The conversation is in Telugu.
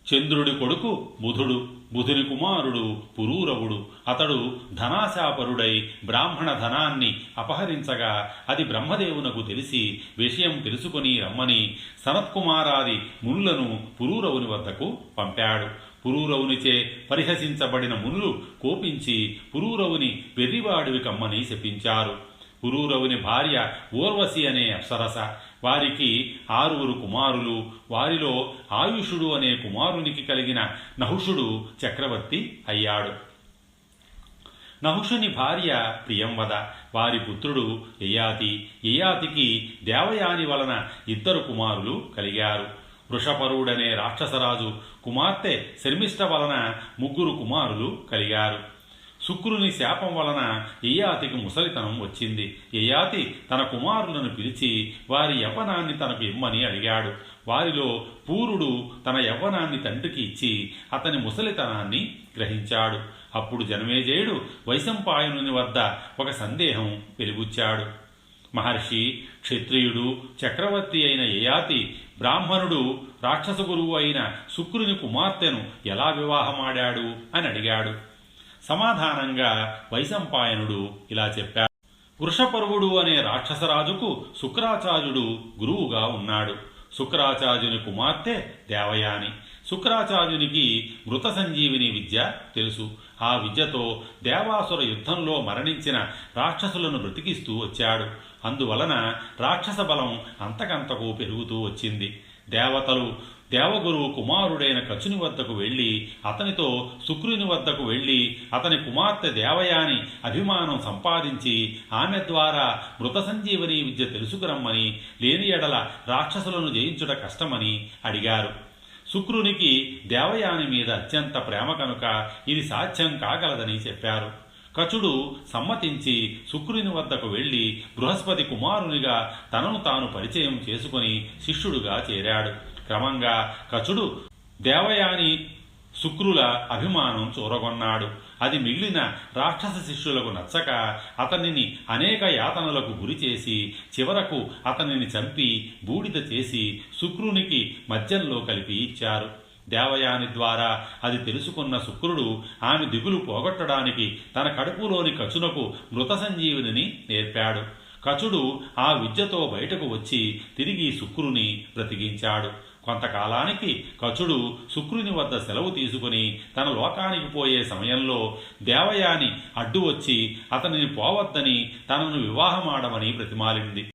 చంద్రుడి కొడుకు బుధుడు, బుధుని కుమారుడు పురూరవుడు. అతడు ధనాశాపరుడై బ్రాహ్మణ ధనాన్ని అపహరించగా అది బ్రహ్మదేవునకు తెలిసి విషయం తెలుసుకొని రమ్మని సనత్కుమారాది మునులను పురూరవుని వద్దకు పంపాడు. పురూరవునిచే పరిహసించబడిన మునులు కోపించి పురూరవుని వెర్రివాడివి కమ్మని శపించారు. పురూరవుని భార్య ఊర్వశి అనే అప్సరస. వారికి 6 కుమారులు. వారిలో ఆయుషుడు అనే కుమారునికి కలిగిన నహుషుడు చక్రవర్తి అయ్యాడు. నహుషుని భార్య ప్రియంవద. వారి పుత్రుడు యయాతి. యయాతికి దేవయాని వలన 2 కుమారులు కలిగారు. వృషపరుడనే రాక్షసరాజు కుమార్తె శర్మిష్ట వలన 3 కుమారులు కలిగారు. శుక్రుని శాపం వలన యయాతికి ముసలితనం వచ్చింది. యయాతి తన కుమారులను పిలిచి వారి యవ్వనాన్ని తనకు ఇమ్మని అడిగాడు. వారిలో పూరుడు తన యవ్వనాన్ని తండ్రికి ఇచ్చి అతని ముసలితనాన్ని గ్రహించాడు. అప్పుడు జనమేజయుడు వైశంపాయనుని వద్ద ఒక సందేహం వెలిబుచ్చాడు. మహర్షి, క్షత్రియుడు, చక్రవర్తి అయిన యయాతి బ్రాహ్మణుడు, రాక్షస గురువు అయిన శుక్రుని కుమార్తెను ఎలా వివాహమాడాడు అని అడిగాడు. సమాధానంగా వైశంపాయనుడు ఇలా చెప్పాడు. వృషపర్వుడు అనే రాక్షసరాజుకు శుక్రాచార్యుడు గురువుగా ఉన్నాడు. శుక్రాచార్యుని కుమార్తె దేవయాని. శుక్రాచార్యునికి మృత సంజీవిని విద్య తెలుసు. ఆ విద్యతో దేవాసుర యుద్ధంలో మరణించిన రాక్షసులను బ్రతికిస్తూ వచ్చాడు. అందువలన రాక్షస బలం అంతకంతకు పెరుగుతూ వచ్చింది. దేవతలు దేవగురువు కుమారుడైన కచుని వద్దకు వెళ్ళి అతనితో శుక్రుని వద్దకు వెళ్ళి అతని కుమార్తె దేవయాని అభిమానం సంపాదించి ఆమె ద్వారా మృత సంజీవని విద్య తెలుసుకురమ్మని, లేని ఎడల రాక్షసులను జయించుట కష్టమని అడిగారు. శుక్రునికి దేవయాని మీద అత్యంత ప్రేమ కనుక ఇది సాధ్యం కాగలదని చెప్పారు. కచుడు సమ్మతించి శుక్రుని వద్దకు వెళ్ళి బృహస్పతి కుమారునిగా తనను తాను పరిచయం చేసుకుని శిష్యుడుగా చేరాడు. క్రమంగా కచుడు దేవయాని శుక్రుల అభిమానం చూరగొన్నాడు. అది మిగిలిన రాక్షస శిష్యులకు నచ్చక అతనిని అనేక యాతనలకు గురిచేసి చివరకు అతనిని చంపి బూడిద చేసి శుక్రునికి మద్యంలో కలిపి ఇచ్చారు. దేవయాని ద్వారా అది తెలుసుకున్న శుక్రుడు ఆమె దిగులు పోగొట్టడానికి తన కడుపులోని కచునకు మృత సంజీవిని నేర్పాడు. కచుడు ఆ విద్యతో బయటకు వచ్చి తిరిగి శుక్రుని బ్రతికించాడు. కొంతకాలానికి కచుడు శుక్రుని వద్ద సెలవు తీసుకుని తన లోకానికి పోయే సమయంలో దేవయాని అడ్డు వచ్చి అతనిని పోవద్దని తనను వివాహమాడమని బ్రతిమాలింది.